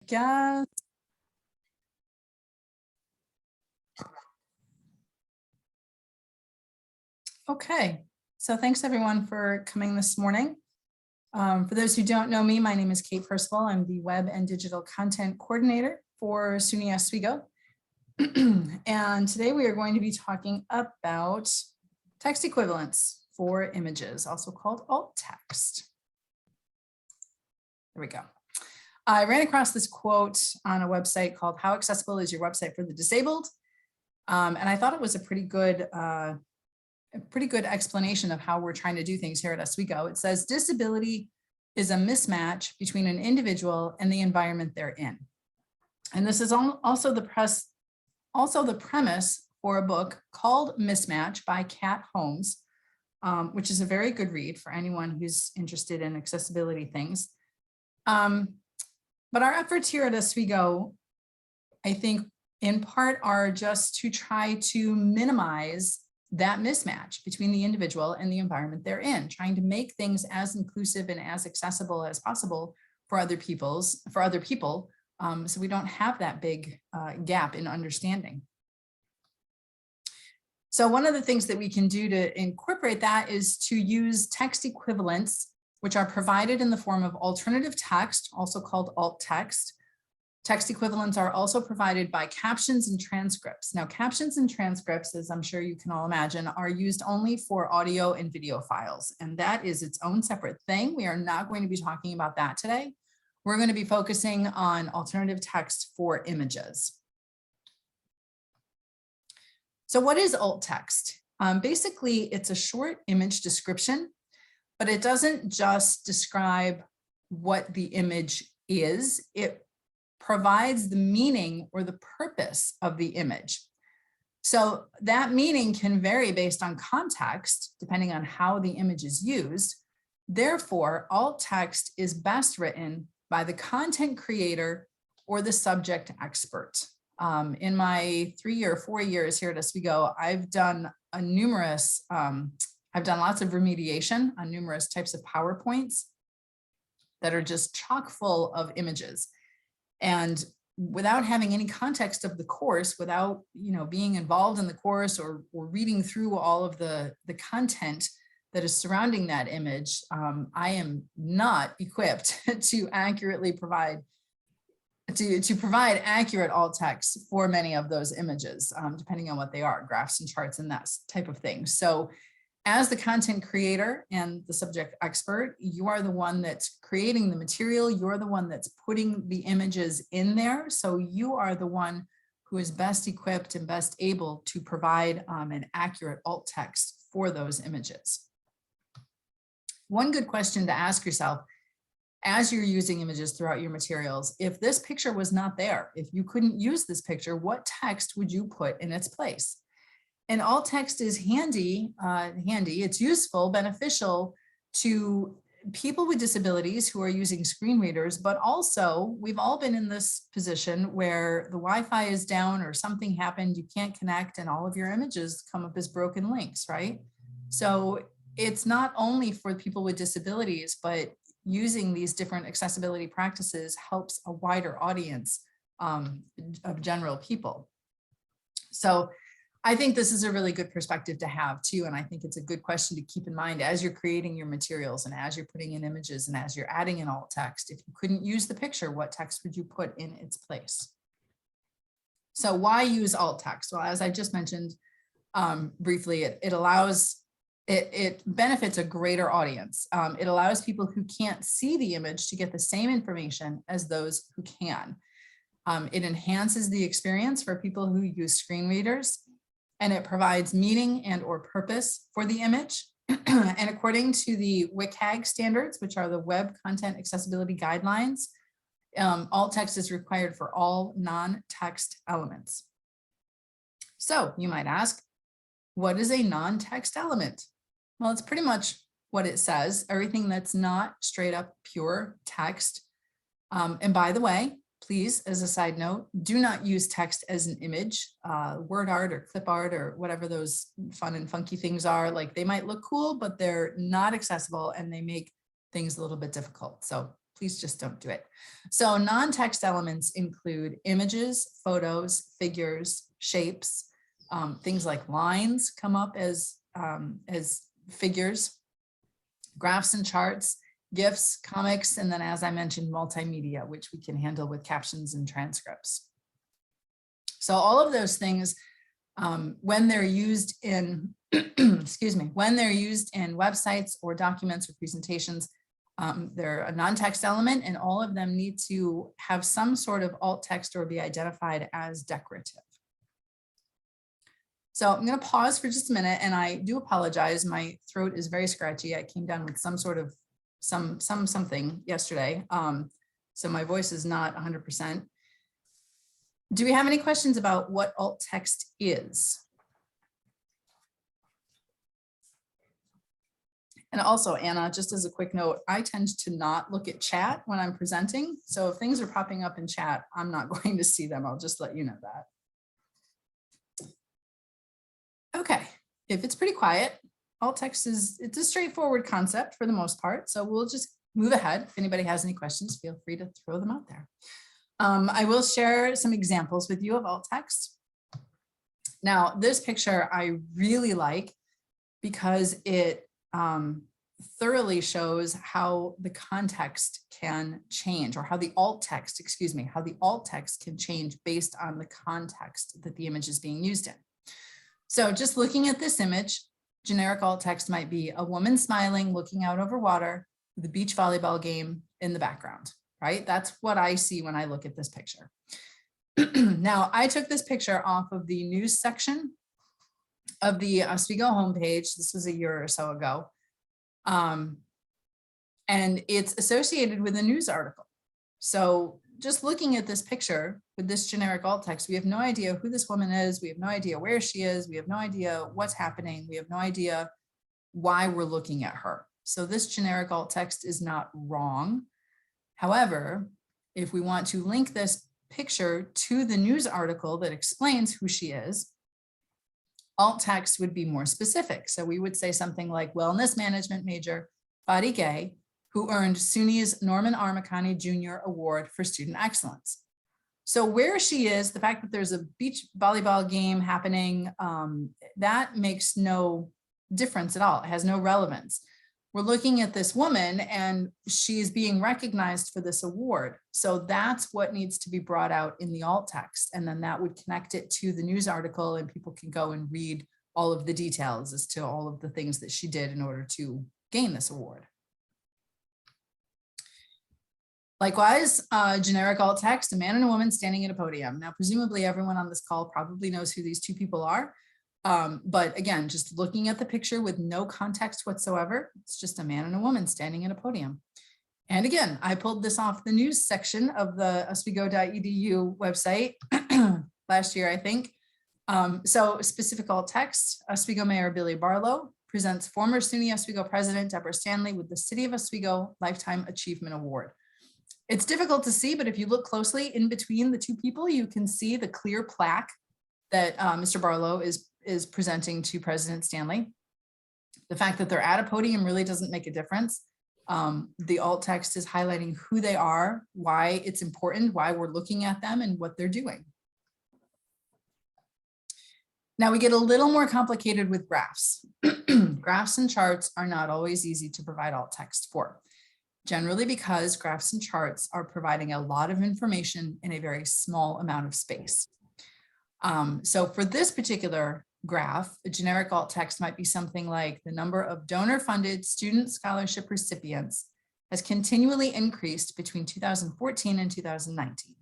guess. Okay, so thanks everyone for coming this morning. For those who don't know me, my name is Kate Percival. I'm the Web and Digital Content Coordinator for SUNY Oswego. And today we are going to be talking about text equivalence for images, also called alt text. There we go. I ran across this quote on a website called How Accessible is Your Website for the Disabled? And I thought it was a pretty good explanation of how we're trying to do things here at Oswego. It says disability is a mismatch between an individual and the environment they're in. And this is also the premise for a book called Mismatch by Kat Holmes, which is a very good read for anyone who's interested in accessibility things. But our efforts here at Oswego, I think in part are just to try to minimize that mismatch between the individual and the environment they're in, trying to make things as inclusive and as accessible as possible for other people, so we don't have that big gap in understanding. So one of the things that we can do to incorporate that is to use text equivalents, which are provided in the form of alternative text, also called alt text. Text equivalents are also provided by captions and transcripts. Now, captions and transcripts, as I'm sure you can all imagine, are used only for audio and video files, and that is its own separate thing. We are not going to be talking about that today. We're going to be focusing on alternative text for images. So what is alt text? Basically, it's a short image description, but it doesn't just describe what the image is. It provides the meaning or the purpose of the image. So that meaning can vary based on context, depending on how the image is used. Therefore, alt text is best written by the content creator or the subject expert. In my 3 or 4 years here at Oswego, I've done lots of remediation on numerous types of PowerPoints that are just chock full of images. And without having any context of the course, without being involved in the course or reading through all of the content that is surrounding that image, I am not equipped to accurately provide accurate alt text for many of those images, depending on what they are, graphs and charts and that type of thing. So as the content creator and the subject expert, you are the one that's creating the material. You're the one that's putting the images in there. So you are the one who is best equipped and best able to provide an accurate alt text for those images. One good question to ask yourself as you're using images throughout your materials, if this picture was not there, if you couldn't use this picture, what text would you put in its place? And alt text is handy, it's useful, beneficial to people with disabilities who are using screen readers, but also we've all been in this position where the Wi-Fi is down or something happened, you can't connect and all of your images come up as broken links, right? So it's not only for people with disabilities, but using these different accessibility practices helps a wider audience of general people. So I think this is a really good perspective to have too. And I think it's a good question to keep in mind as you're creating your materials and as you're putting in images and as you're adding in alt text. If you couldn't use the picture, what text would you put in its place? So why use alt text? Well, as I just mentioned briefly, it benefits a greater audience. It allows people who can't see the image to get the same information as those who can. It enhances the experience for people who use screen readers, and it provides meaning and or purpose for the image. And according to the WCAG standards, which are the Web Content Accessibility Guidelines, alt text is required for all non-text elements. So you might ask, what is a non-text element? Well, it's pretty much what it says, everything that's not straight up pure text. And by the way, please, as a side note, do not use text as an image, word art or clip art or whatever those fun and funky things are. Like they might look cool, but they're not accessible and they make things a little bit difficult. So please just don't do it. So non-text elements include images, photos, figures, shapes, things like lines come up as figures, graphs and charts, GIFs, comics, and then, as I mentioned, multimedia, which we can handle with captions and transcripts. So all of those things, when they're used in, excuse me, when they're used in websites or documents or presentations, they're a non-text element, and all of them need to have some sort of alt text or be identified as decorative. So I'm going to pause for just a minute, and I do apologize. My throat is very scratchy. I came down with some sort of something yesterday. So my voice is not 100%. Do we have any questions about what alt text is? And also, Anna, just as a quick note, I tend to not look at chat when I'm presenting. So if things are popping up in chat, I'm not going to see them. I'll just let you know that. Okay, if it's pretty quiet, alt text it's a straightforward concept for the most part. So we'll just move ahead. If anybody has any questions, feel free to throw them out there. I will share some examples with you of alt text. Now, this picture I really like because it thoroughly shows how the context can change, or how the alt text, excuse me, how the alt text can change based on the context that the image is being used in. So just looking at this image, generic alt text might be a woman smiling, looking out over water with a beach volleyball game in the background, right? That's what I see when I look at this picture. Now, I took this picture off of the news section of the Oswego homepage. This was a year or so ago. And it's associated with a news article. So just looking at this picture with this generic alt text, we have no idea who this woman is. We have no idea where she is. We have no idea what's happening. We have no idea why we're looking at her. So this generic alt text is not wrong. However, if we want to link this picture to the news article that explains who she is, alt text would be more specific. So we would say something like wellness management major, Fadi Gay, who earned SUNY's Norman Armacani Jr. Award for Student Excellence. So where she is, the fact that there's a beach volleyball game happening, that makes no difference at all. It has no relevance. We're looking at this woman and she's being recognized for this award. So that's what needs to be brought out in the alt text. And then that would connect it to the news article, and people can go and read all of the details as to all of the things that she did in order to gain this award. Likewise, generic alt text, a man and a woman standing at a podium. Now, presumably everyone on this call probably knows who these two people are. But again, just looking at the picture with no context whatsoever, it's just a man and a woman standing at a podium. And again, I pulled this off the news section of the oswego.edu website last year, I think. So specific alt text, Oswego Mayor Billy Barlow presents former SUNY Oswego President Deborah Stanley with the City of Oswego Lifetime Achievement Award. It's difficult to see, but if you look closely in between the two people, you can see the clear plaque that Mr. Barlow is presenting to President Stanley. The fact that they're at a podium really doesn't make a difference. The alt text is highlighting who they are, why it's important, why we're looking at them, and what they're doing. Now we get a little more complicated with graphs. Graphs and charts are not always easy to provide alt text for, generally because graphs and charts are providing a lot of information in a very small amount of space. So for this particular graph, a generic alt text might be something like the number of donor-funded student scholarship recipients has continually increased between 2014 and 2019.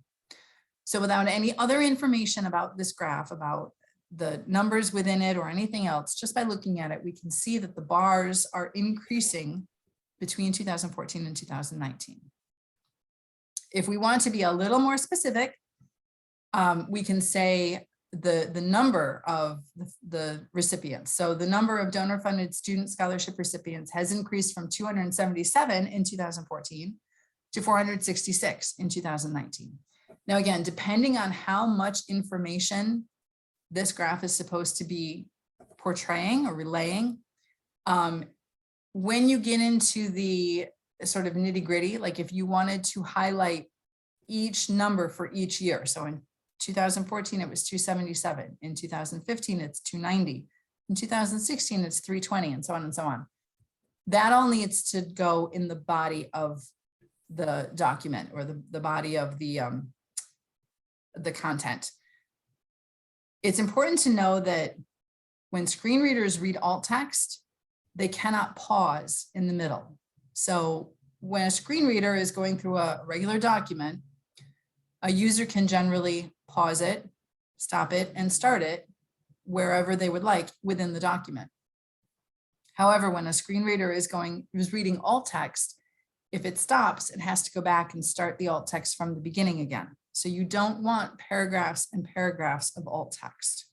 So without any other information about this graph, about the numbers within it or anything else, just by looking at it, we can see that the bars are increasing between 2014 and 2019. If we want to be a little more specific, we can say the number of the recipients. So the number of donor-funded student scholarship recipients has increased from 277 in 2014 to 466 in 2019. Now, again, depending on how much information this graph is supposed to be portraying or relaying, when you get into the sort of nitty gritty, like if you wanted to highlight each number for each year. So in 2014, it was 277. In 2015, it's 290. In 2016, it's 320, and so on and so on. That all needs to go in the body of the document, or the body of the content. It's important to know that when screen readers read alt text, they cannot pause in the middle. So when a screen reader is going through a regular document, a user can generally pause it, stop it, and start it wherever they would like within the document. However, when a screen reader is reading alt text, if it stops, it has to go back and start the alt text from the beginning again. So you don't want paragraphs and paragraphs of alt text.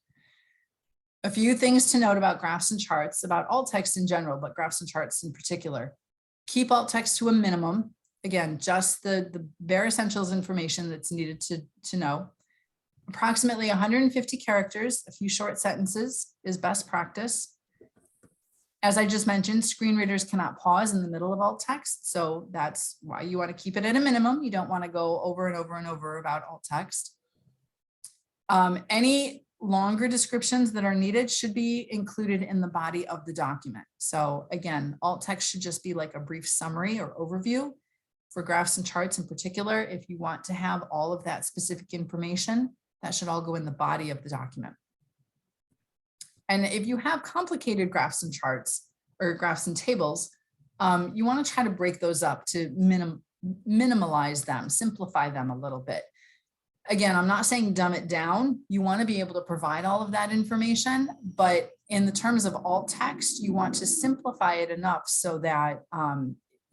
A few things to note about graphs and charts, about alt text in general, but graphs and charts in particular. Keep alt text to a minimum. Again, just the bare essentials information that's needed to know. Approximately 150 characters, a few short sentences is best practice. As I just mentioned, screen readers cannot pause in the middle of alt text. So that's why you want to keep it at a minimum. You don't want to go over and over and over about alt text. Any longer descriptions that are needed should be included in the body of the document. So again, alt text should just be like a brief summary or overview. For graphs and charts in particular, if you want to have all of that specific information, that should all go in the body of the document. And if you have complicated graphs and charts, or graphs and tables, you want to try to break those up to minimalize them, simplify them a little bit. Again, I'm not saying dumb it down. You want to be able to provide all of that information, but in the terms of alt text, you want to simplify it enough so that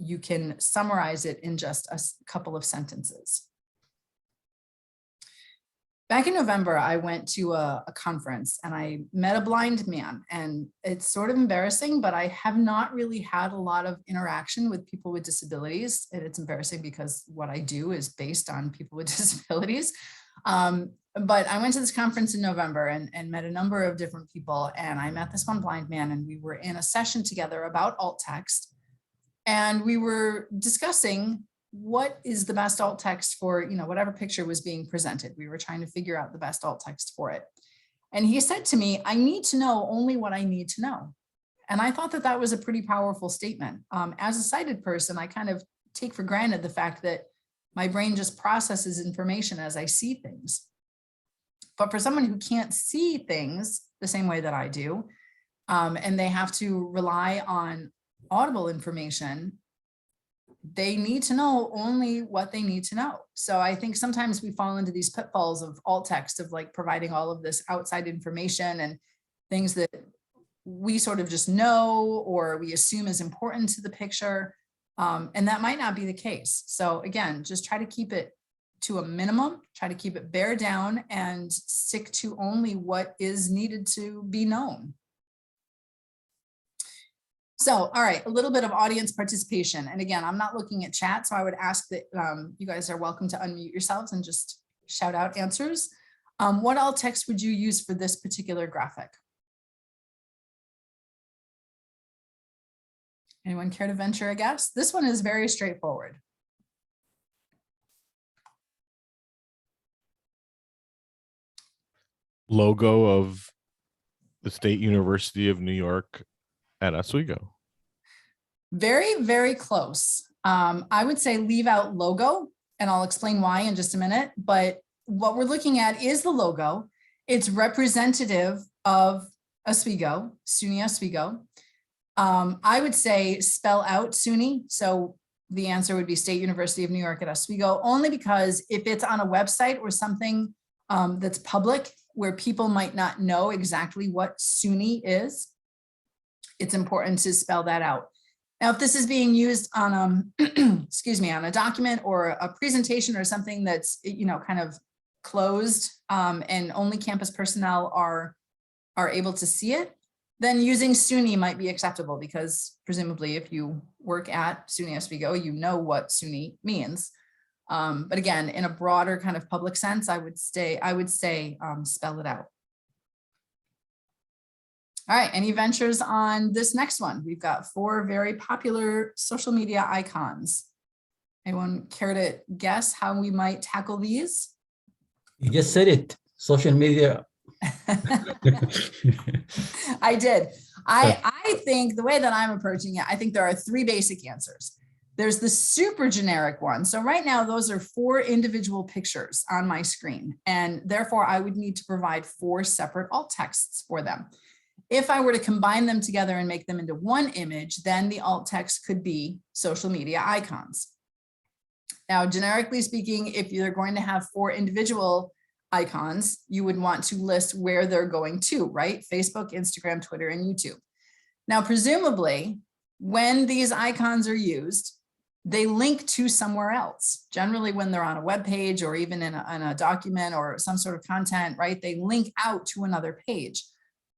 you can summarize it in just a couple of sentences. Back in November, I went to a conference and I met a blind man, and it's sort of embarrassing, but I have not really had a lot of interaction with people with disabilities. And it's embarrassing because what I do is based on people with disabilities. But I went to this conference in November and met a number of different people, and I met this one blind man, and we were in a session together about alt text. And we were discussing what is the best alt text for, whatever picture was being presented. We were trying to figure out the best alt text for it. And he said to me, I need to know only what I need to know. And I thought that that was a pretty powerful statement. As a sighted person, I kind of take for granted the fact that my brain just processes information as I see things. But for someone who can't see things the same way that I do, and they have to rely on audible information, they need to know only what they need to know. So I think sometimes we fall into these pitfalls of alt text, of like providing all of this outside information and things that we sort of just know or we assume is important to the picture. And that might not be the case. So again, just try to keep it to a minimum, try to keep it bare down and stick to only what is needed to be known. So, all right, a little bit of audience participation. And again, I'm not looking at chat, so I would ask that you guys are welcome to unmute yourselves and just shout out answers. What alt text would you use for this particular graphic? Anyone care to venture a guess? This one is very straightforward. Logo of the State University of New York at Oswego. Very, very close. I would say leave out logo, and I'll explain why in just a minute. But what we're looking at is the logo. It's representative of Oswego, SUNY Oswego. I would say spell out SUNY. So the answer would be State University of New York at Oswego, only because if it's on a website or something that's public where people might not know exactly what SUNY is, it's important to spell that out. Now, if this is being used on excuse me, on a document or a presentation or something that's, kind of closed and only campus personnel are able to see it, then using SUNY might be acceptable, because presumably if you work at SUNY Oswego, you know what SUNY means. But again, in a broader kind of public sense, I would say spell it out. All right, any ventures on this next one? We've got 4 very popular social media icons. Anyone care to guess how we might tackle these? You just said it, social media. I did. I think the way that I'm approaching it, I think there are 3 basic answers. There's the super generic one. So right now, those are 4 individual pictures on my screen, and therefore I would need to provide 4 separate alt texts for them. If I were to combine them together and make them into one image, then the alt text could be social media icons. Now, generically speaking, if you're going to have 4 individual icons, you would want to list where they're going to, right? Facebook, Instagram, Twitter, and YouTube. Now, presumably, when these icons are used, they link to somewhere else. Generally, when they're on a web page or even in a document or some sort of content, right? They link out to another page.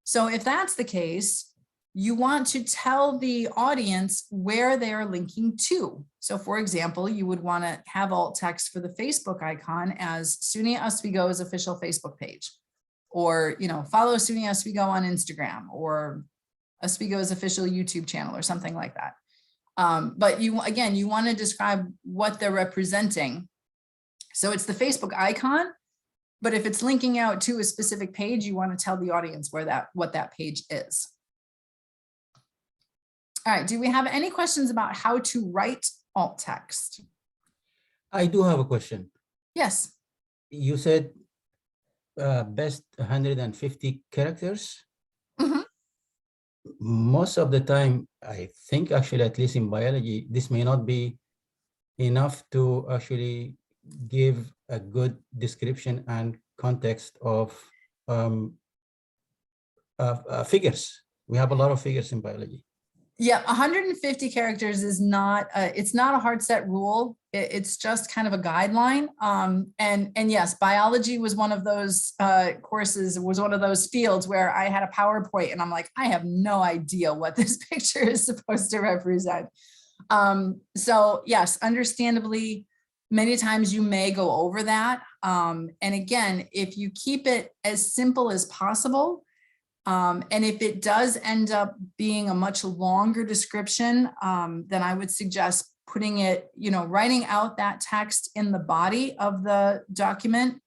So if that's the case, you want to tell the audience where they are linking to. So for example, you would want to have alt text for the Facebook icon as SUNY Oswego's official Facebook page, or, follow SUNY Oswego on Instagram, or Oswego's official YouTube channel, or something like that. But you want to describe what they're representing. So it's the Facebook icon, but if it's linking out to a specific page, you want to tell the audience what that page is. All right, do we have any questions about how to write alt text? I do have a question. Yes. You said best 150 characters. Mhm. Most of the time, I think actually, at least in biology, this may not be enough to actually give a good description and context of figures. We have a lot of figures in biology. Yeah, 150 characters is not, it's not a hard set rule. It's just kind of a guideline. And yes, biology was one of those courses, was one of those fields where I had a PowerPoint and I'm like, I have no idea what this picture is supposed to represent. So yes, understandably, many times you may go over that. And again, if you keep it as simple as possible, and if it does end up being a much longer description, then I would suggest putting it, writing out that text in the body of the document,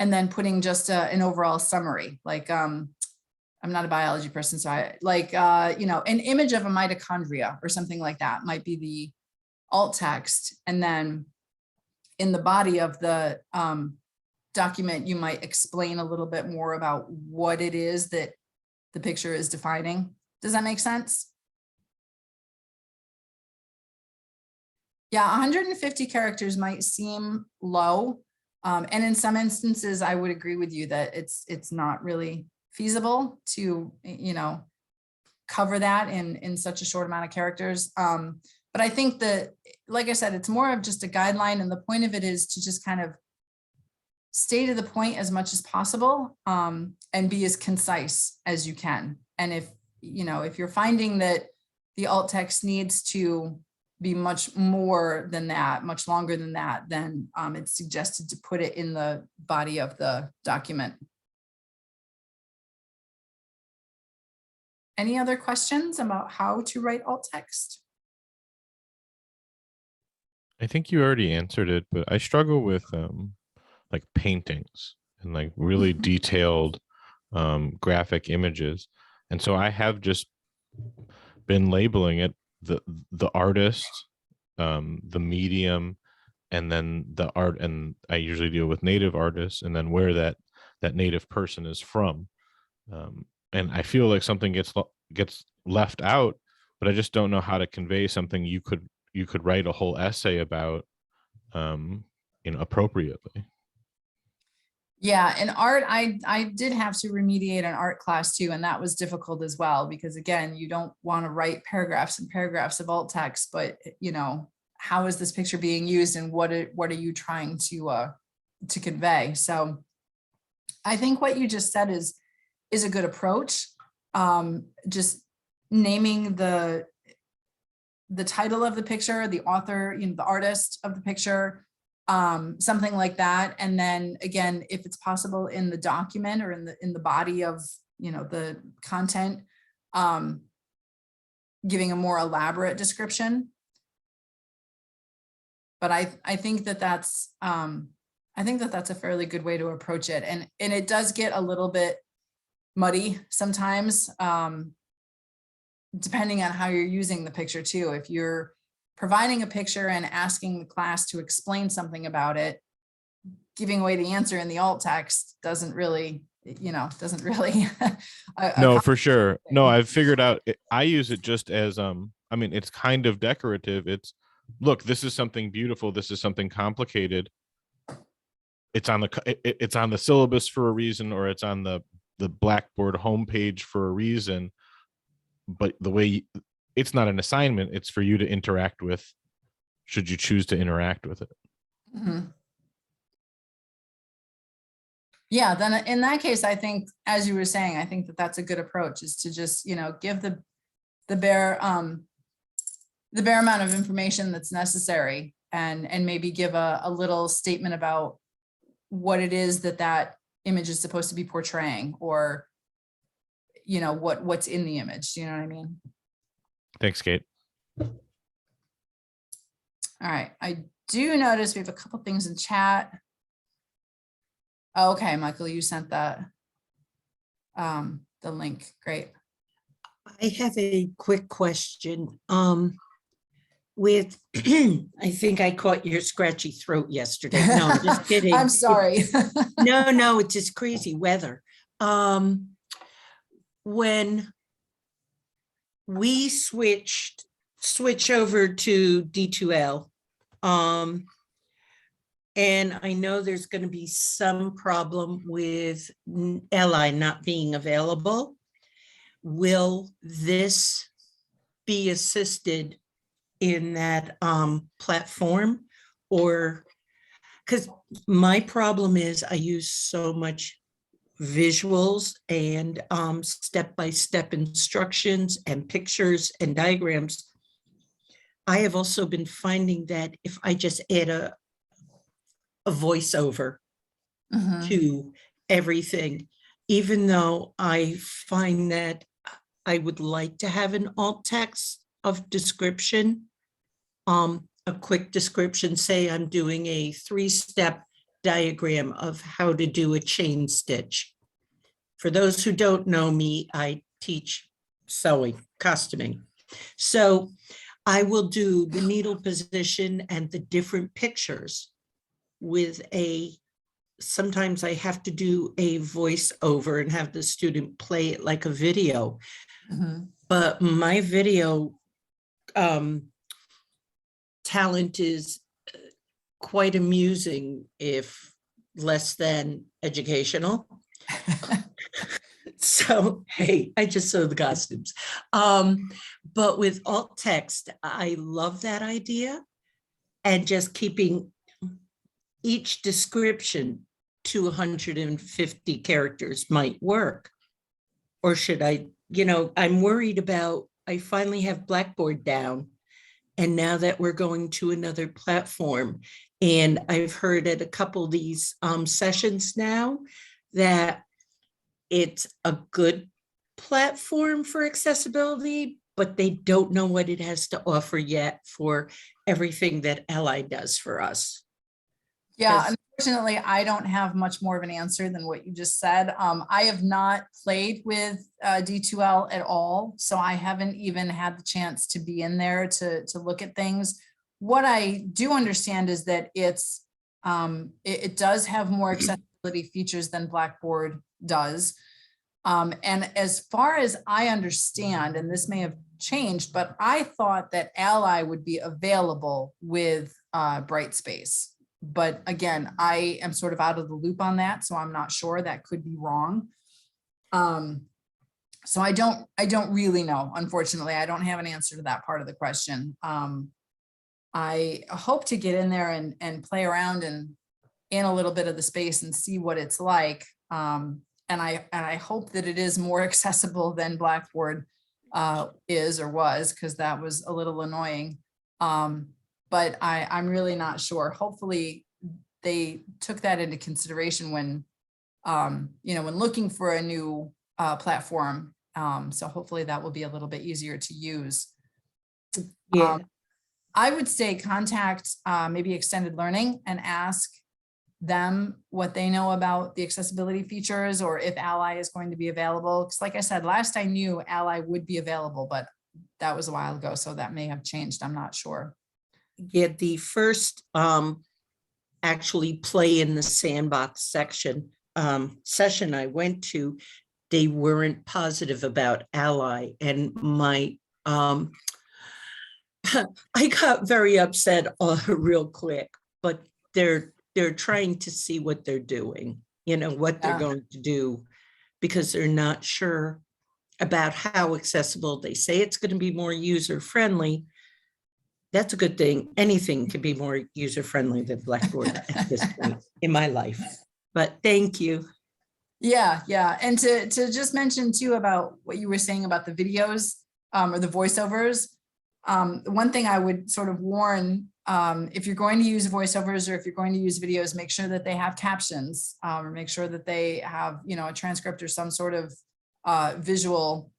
and then putting just an overall summary. Like, I'm not a biology person, so an image of a mitochondria or something like that might be the alt text. And then in the body of the document, you might explain a little bit more about what it is that the picture is defining. Does that make sense? Yeah, 150 characters might seem low. And in some instances, I would agree with you that it's not really feasible to, cover that in such a short amount of characters. But I think that, like I said, it's more of just a guideline. And the point of it is to just kind of stay to the point as much as possible, and be as concise as you can. And if you're finding that the alt text needs to be much more than that, much longer than that, then it's suggested to put it in the body of the document. Any other questions about how to write alt text? I think you already answered it, but I struggle with like paintings and like really detailed graphic images. And so I have just been labeling it the artist, the medium, and then the art. And I usually deal with native artists, and then where that native person is from. And I feel like something gets left out, but I just don't know how to convey something you could write a whole essay about appropriately. Yeah, in art, I did have to remediate an art class too, and that was difficult as well, because again, you don't want to write paragraphs and paragraphs of alt text, but how is this picture being used, and what are you trying to convey? So I think what you just said is a good approach. Just naming the title of the picture, the author, the artist of the picture, something like that. And then again, if it's possible in the document or in the body of, the content, giving a more elaborate description. But I think that that's a fairly good way to approach it. And it does get a little bit muddy sometimes, depending on how you're using the picture too. If you're providing a picture and asking the class to explain something about it, giving away the answer in the alt text doesn't really. No, for sure. No, I've figured out, I use it just as, I mean, it's kind of decorative. It's, look, this is something beautiful. This is something complicated. It's on the syllabus for a reason, or it's on the Blackboard homepage for a reason. But the way it's not an assignment, it's for you to interact with, should you choose to interact with it. Mm-hmm. Yeah, then in that case, I think, as you were saying, I think that that's a good approach, is to just, give the bare amount of information that's necessary, and maybe give a little statement about what it is that image is supposed to be portraying, or, what's in the image. Do you know what I mean? Thanks, Kate. All right. I do notice we have a couple things in chat. Okay, Michael, you sent that, the link. Great. I have a quick question. With, I think I caught your scratchy throat yesterday. No, I'm just kidding. I'm sorry. No, it's just crazy weather. When we switch over to D2L, and I know there's going to be some problem with LI not being available. Will this be assisted in that platform? Or, because my problem is I use so much visuals and step-by-step instructions and pictures and diagrams. I have also been finding that if I just add a voiceover to everything, even though I find that I would like to have an alt text of description, a quick description, say I'm doing a 3-step diagram of how to do a chain stitch. For those who don't know me, I teach sewing, costuming. So I will do the needle position and the different pictures with sometimes I have to do a voiceover and have the student play it like a video. But my video talent is quite amusing, if less than educational. So, hey, I just sew the costumes. But with alt text, I love that idea, and just keeping each description to 150 characters might work. Or should I, I'm worried about, I finally have Blackboard down, and now that we're going to another platform, and I've heard at a couple of these sessions now that it's a good platform for accessibility, but they don't know what it has to offer yet for everything that Ally does for us. Yeah, unfortunately, I don't have much more of an answer than what you just said. I have not played with D2L at all, so I haven't even had the chance to be in there to look at things. What I do understand is that it does have more accessibility features than Blackboard does. And as far as I understand, and this may have changed, but I thought that Ally would be available with Brightspace. But again, I am sort of out of the loop on that, so I'm not sure. That could be wrong. So I don't really know. Unfortunately, I don't have an answer to that part of the question. I hope to get in there and play around and in a little bit of the space and see what it's like. And I hope that it is more accessible than Blackboard is or was, because that was a little annoying. But I'm really not sure. Hopefully they took that into consideration when, when looking for a new platform So hopefully that will be a little bit easier to use. Yeah, I would say contact maybe Extended Learning and ask them what they know about the accessibility features, or if Ally is going to be available. Because like I said, last I knew Ally would be available, but that was a while ago, so that may have changed. I'm not sure. yeah, the first actually play in the sandbox session I went to, they weren't positive about Ally, and my I got very upset real quick, but they're trying to see what they're doing, what they're Yeah. going to do, because they're not sure about how accessible. They say it's going to be more user friendly. That's a good thing. Anything can be more user friendly than Blackboard at this point in my life. But thank you. Yeah, yeah. And to just mention too about what you were saying about the videos or the voiceovers. One thing I would sort of warn, if you're going to use voiceovers or if you're going to use videos, make sure that they have captions, or make sure that they have, a transcript or some sort of visual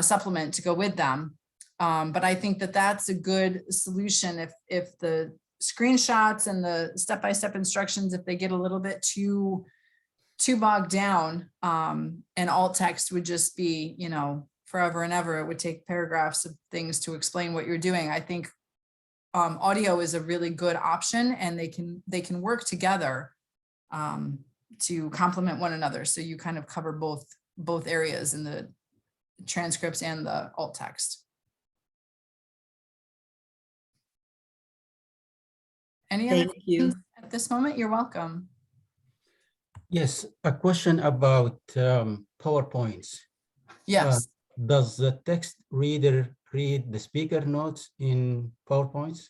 supplement to go with them. But I think that that's a good solution if the screenshots and the step-by-step instructions, if they get a little bit too bogged down, and alt text would just be, forever and ever. It would take paragraphs of things to explain what you're doing. I think audio is a really good option, and they can work together to complement one another. So you kind of cover both areas in the transcripts and the alt text. Any other Thank you. questions at this moment? You're welcome. Yes, a question about PowerPoints. Yes. Does the text reader read the speaker notes in PowerPoints?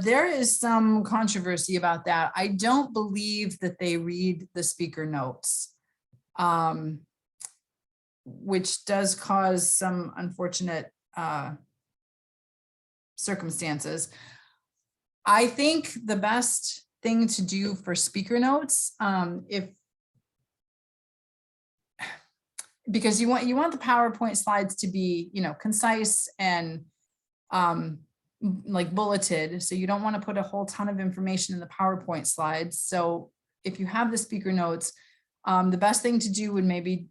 There is some controversy about that. I don't believe that they read the speaker notes, which does cause some unfortunate circumstances. I think the best thing to do for speaker notes, because you want the PowerPoint slides to be, concise and like bulleted. So you don't want to put a whole ton of information in the PowerPoint slides. So if you have the speaker notes, the best thing to do would maybe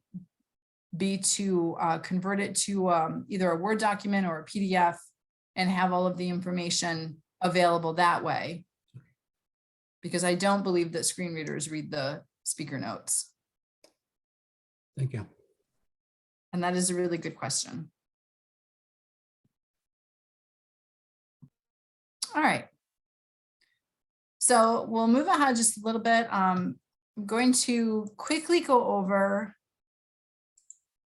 be to convert it to either a Word document or a PDF and have all of the information available that way. Because I don't believe that screen readers read the speaker notes. Thank you. And that is a really good question. All right. So we'll move ahead just a little bit. I'm going to quickly go over,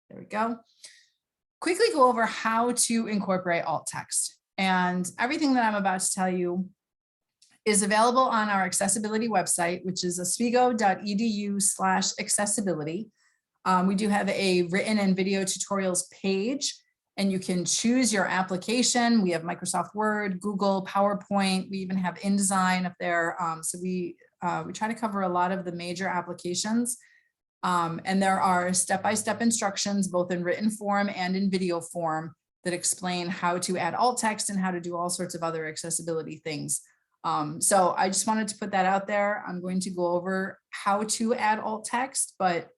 there we go. Quickly go over how to incorporate alt text. And everything that I'm about to tell you is available on our accessibility website, which is oswego.edu/accessibility. We do have a written and video tutorials page, and you can choose your application. We have Microsoft Word, Google, PowerPoint. We even have InDesign up there. So we try to cover a lot of the major applications. And there are step-by-step instructions, both in written form and in video form, that explain how to add alt text and how to do all sorts of other accessibility things. So I just wanted to put that out there. I'm going to go over how to add alt text, but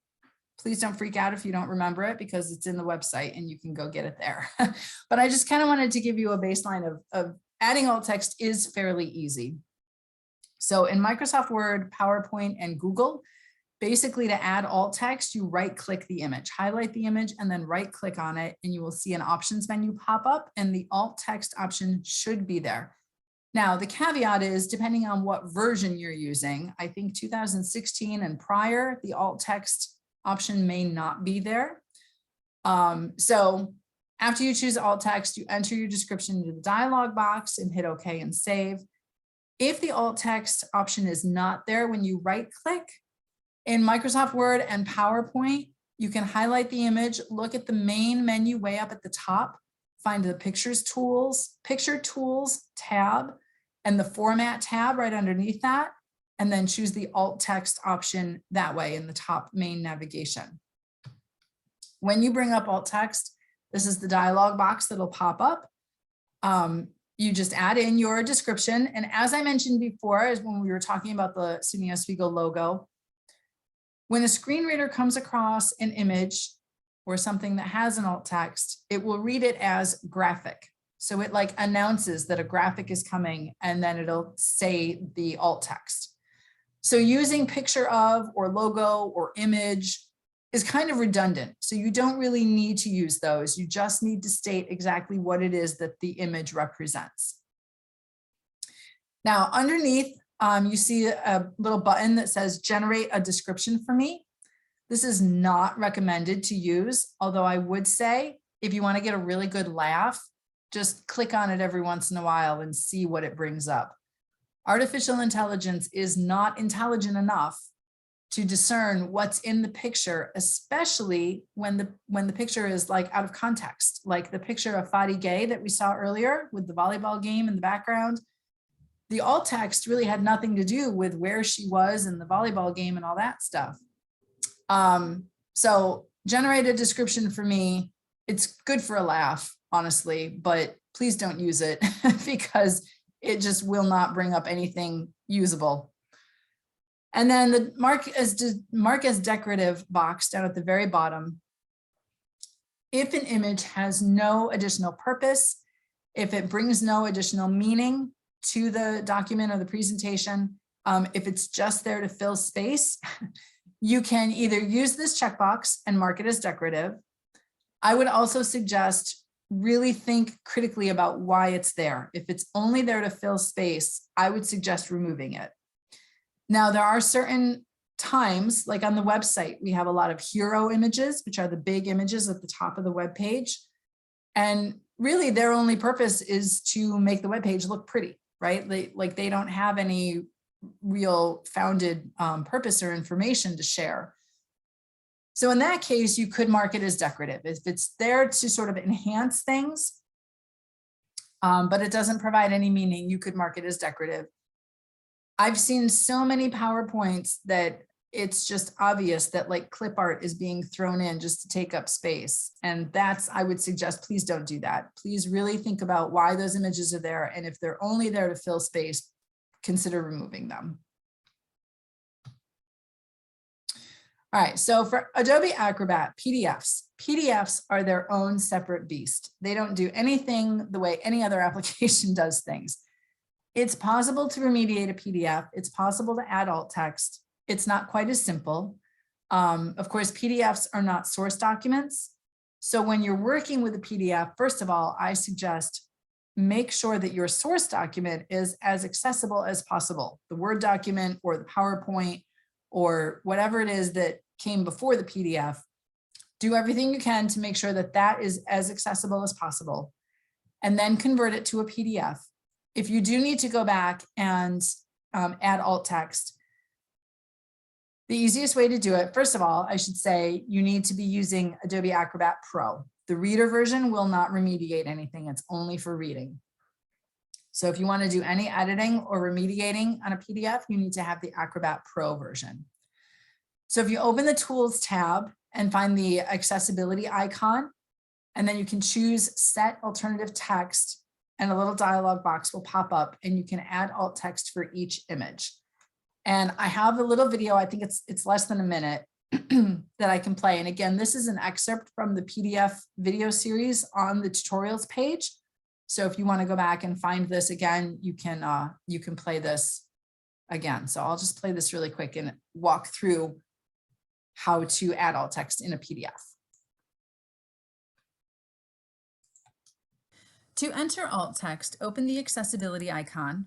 please don't freak out if you don't remember it, because it's in the website and you can go get it there. But I just kind of wanted to give you a baseline of adding alt text is fairly easy. So in Microsoft Word, PowerPoint, and Google, basically to add alt text, you right-click the image, highlight the image, and then right-click on it, and you will see an options menu pop up, and the alt text option should be there. Now, the caveat is, depending on what version you're using, I think 2016 and prior, the alt text option may not be there. So after you choose alt text, you enter your description into the dialog box and hit OK and save. If the alt text option is not there, when you right-click in Microsoft Word and PowerPoint, you can highlight the image, look at the main menu way up at the top, find the picture tools tab and the format tab right underneath that, and then choose the alt text option that way in the top main navigation. When you bring up alt text, this is the dialog box that'll pop up. You just add in your description. And as I mentioned before, as when we were talking about the SUNY Oswego logo, when a screen reader comes across an image or something that has an alt text, it will read it as graphic. So it like announces that a graphic is coming, and then it'll say the alt text. So using picture of or logo or image is kind of redundant. So you don't really need to use those. You just need to state exactly what it is that the image represents. Now underneath, you see a little button that says generate a description for me. This is not recommended to use, although I would say if you want to get a really good laugh, just click on it every once in a while and see what it brings up. Artificial intelligence is not intelligent enough to discern what's in the picture, especially when the picture is like out of context, like the picture of Fadi Gay that we saw earlier with the volleyball game in the background. The alt text really had nothing to do with where she was in the volleyball game and all that stuff. So generate a description for me. It's good for a laugh, honestly, but please don't use it because it just will not bring up anything usable. And then the mark as decorative box down at the very bottom. If an image has no additional purpose, if it brings no additional meaning to the document or the presentation, if it's just there to fill space, you can either use this checkbox and mark it as decorative. I would also suggest really think critically about why it's there. If it's only there to fill space, I would suggest removing it. Now, there are certain times, like on the website, we have a lot of hero images, which are the big images at the top of the web page. And really their only purpose is to make the web page look pretty, right? They don't have any real founded purpose or information to share. So in that case, you could mark it as decorative. If it's there to sort of enhance things, but it doesn't provide any meaning, you could mark it as decorative. I've seen so many PowerPoints that it's just obvious that like clip art is being thrown in just to take up space. And that's, I would suggest, please don't do that. Please really think about why those images are there. And if they're only there to fill space, consider removing them. All right, so for Adobe Acrobat, PDFs are their own separate beast. They don't do anything the way any other application does things. It's possible to remediate a PDF. It's possible to add alt text. It's not quite as simple. Of course, PDFs are not source documents. So when you're working with a PDF, first of all, I suggest make sure that your source document is as accessible as possible. The Word document or the PowerPoint or whatever it is that came before the PDF, do everything you can to make sure that that is as accessible as possible, and then convert it to a PDF. If you do need to go back and add alt text, the easiest way to do it, first of all, I should say you need to be using Adobe Acrobat Pro. The reader version will not remediate anything. It's only for reading. So if you want to do any editing or remediating on a PDF, you need to have the Acrobat Pro version. So if you open the Tools tab and find the accessibility icon, and then you can choose Set Alternative Text, and a little dialog box will pop up and you can add alt text for each image. And I have a little video, I think it's less than a minute, that I can play. And again, this is an excerpt from the PDF video series on the tutorials page. So if you want to go back and find this again, you can play this again. So I'll just play this really quick and walk through how to add alt text in a PDF. To enter alt text, open the accessibility icon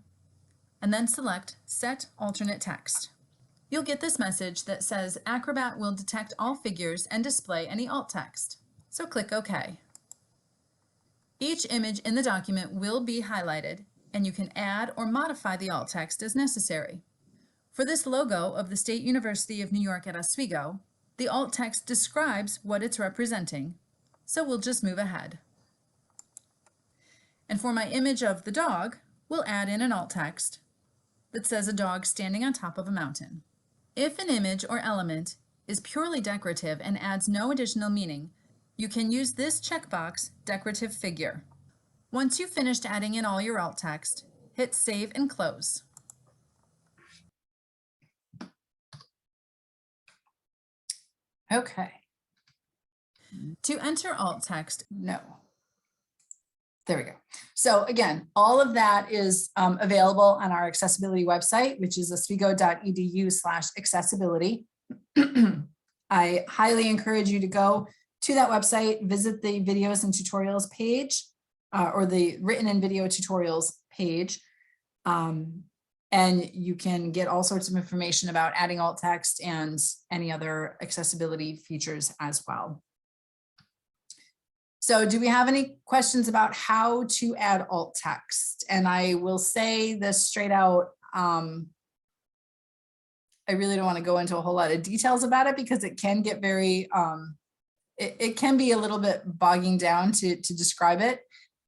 and then select Set Alternate Text. You'll get this message that says Acrobat will detect all figures and display any alt text. So click OK. Each image in the document will be highlighted, and you can add or modify the alt text as necessary. For this logo of the State University of New York at Oswego, the alt text describes what it's representing, so we'll just move ahead. And for my image of the dog, we'll add in an alt text that says a dog standing on top of a mountain. If an image or element is purely decorative and adds no additional meaning, You can use this checkbox, decorative figure. Once you've finished adding in all your alt text, hit Save and Close. Okay. To enter alt text, no. There we go. So again, all of that is available on our accessibility website, which is oswego.edu/accessibility. I highly encourage you to go to that website, visit the videos and tutorials page, or the written and video tutorials page. And you can get all sorts of information about adding alt text and any other accessibility features as well. So do we have any questions about how to add alt text? And I will say this straight out. I really don't want to go into a whole lot of details about it because it can get very, it can be a little bit bogging down to describe it,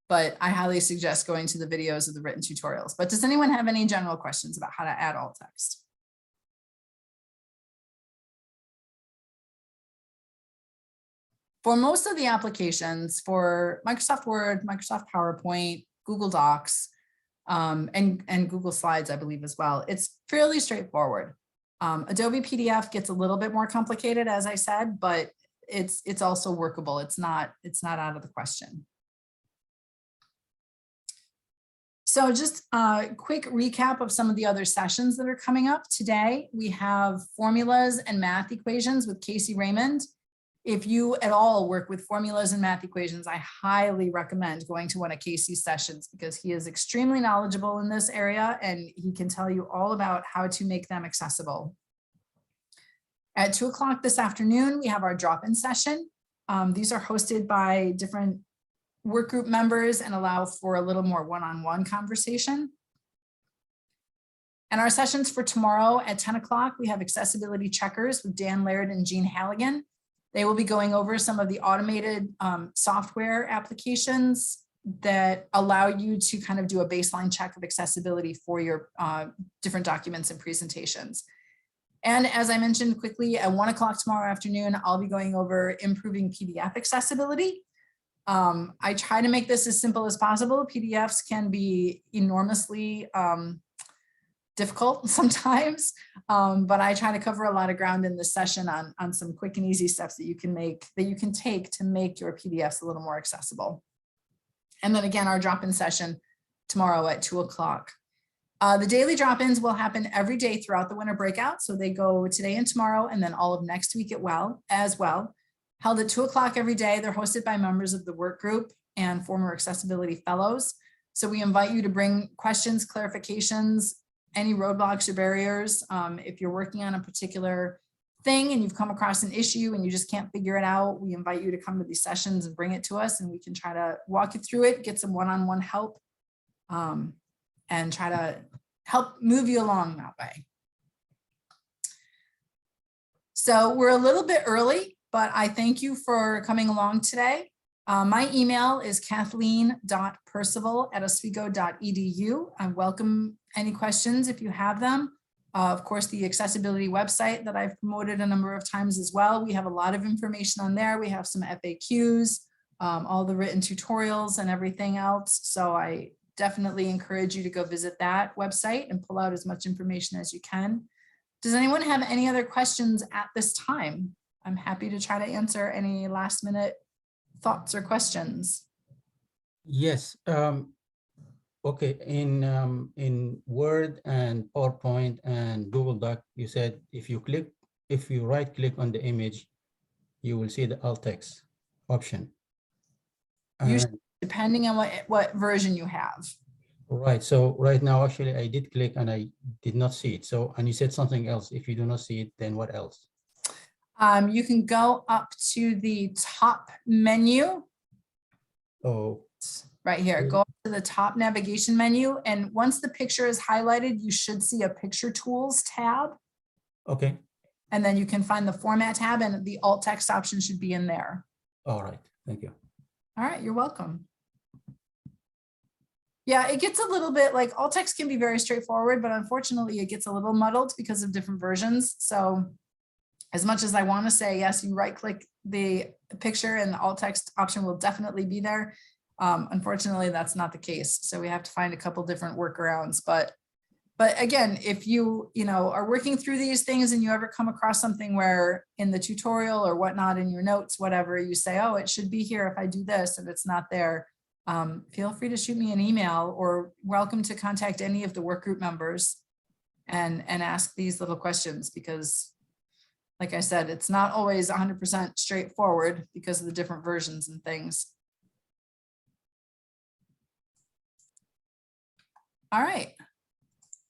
but I highly suggest going to the videos of the written tutorials. But does anyone have any general questions about how to add alt text? For most of the applications for Microsoft Word, Microsoft PowerPoint, Google Docs, and Google Slides, I believe as well, it's fairly straightforward. Adobe PDF gets a little bit more complicated, as I said, but it's also workable. It's not out of the question. So just a quick recap of some of the other sessions that are coming up today. We have formulas and math equations with Casey Raymond. If you at all work with formulas and math equations, I highly recommend going to one of Casey's sessions because he is extremely knowledgeable in this area and he can tell you all about how to make them accessible. At 2 o'clock this afternoon, we have our drop-in session. These are hosted by different work group members and allow for a little more one-on-one conversation. And our sessions for tomorrow at 10 o'clock, we have accessibility checkers with Dan Laird and Jean Halligan. They will be going over some of the automated software applications that allow you to kind of do a baseline check of accessibility for your different documents and presentations. And as I mentioned quickly, at 1 o'clock tomorrow afternoon, I'll be going over improving PDF accessibility. I try to make this as simple as possible. PDFs can be enormously difficult sometimes, but I try to cover a lot of ground in this session on some quick and easy steps that you can take to make your PDFs a little more accessible. And then again, our drop-in session tomorrow at 2 o'clock. The daily drop-ins will happen every day throughout the winter breakout. So they go today and tomorrow, and then all of next week as well. Held at 2 o'clock every day. They're hosted by members of the work group and former accessibility fellows. So we invite you to bring questions, clarifications, any roadblocks or barriers. If you're working on a particular thing and you've come across an issue and you just can't figure it out, we invite you to come to these sessions and bring it to us and we can try to walk you through it, get some one-on-one help, and try to help move you along that way. So we're a little bit early, but I thank you for coming along today. My email is kathleen.percival@oswego.edu. I welcome any questions if you have them. Of course, the accessibility website that I've promoted a number of times as well. We have a lot of information on there. We have some FAQs, all the written tutorials and everything else. So I definitely encourage you to go visit that website and pull out as much information as you can. Does anyone have any other questions at this time? I'm happy to try to answer any last minute thoughts or questions. Yes. Okay. In Word and PowerPoint and Google Doc, you said if you right click on the image, you will see the alt text option. Usually, depending on what version you have. Right. So right now, actually, I did click and I did not see it. So, and you said something else. If you do not see it, then what else? You can go up to the top menu. Oh, right here. Go up to the top navigation menu. And once the picture is highlighted, you should see a picture tools tab. okay. And then you can find the format tab and the alt text option should be in there. All right. Thank you. All right. You're welcome. Yeah, it gets a little bit like alt text can be very straightforward, but unfortunately it gets a little muddled because of different versions. So as much as I want to say, yes, you right click the picture and the alt text option will definitely be there. Unfortunately, that's not the case. So we have to find a couple different workarounds. But again, if you are working through these things and you ever come across something where in the tutorial or whatnot in your notes, whatever, you say, oh, it should be here if I do this and it's not there, feel free to shoot me an email or welcome to contact any of the work group members and ask these little questions, because like I said, it's not always 100% straightforward because of the different versions and things. All right.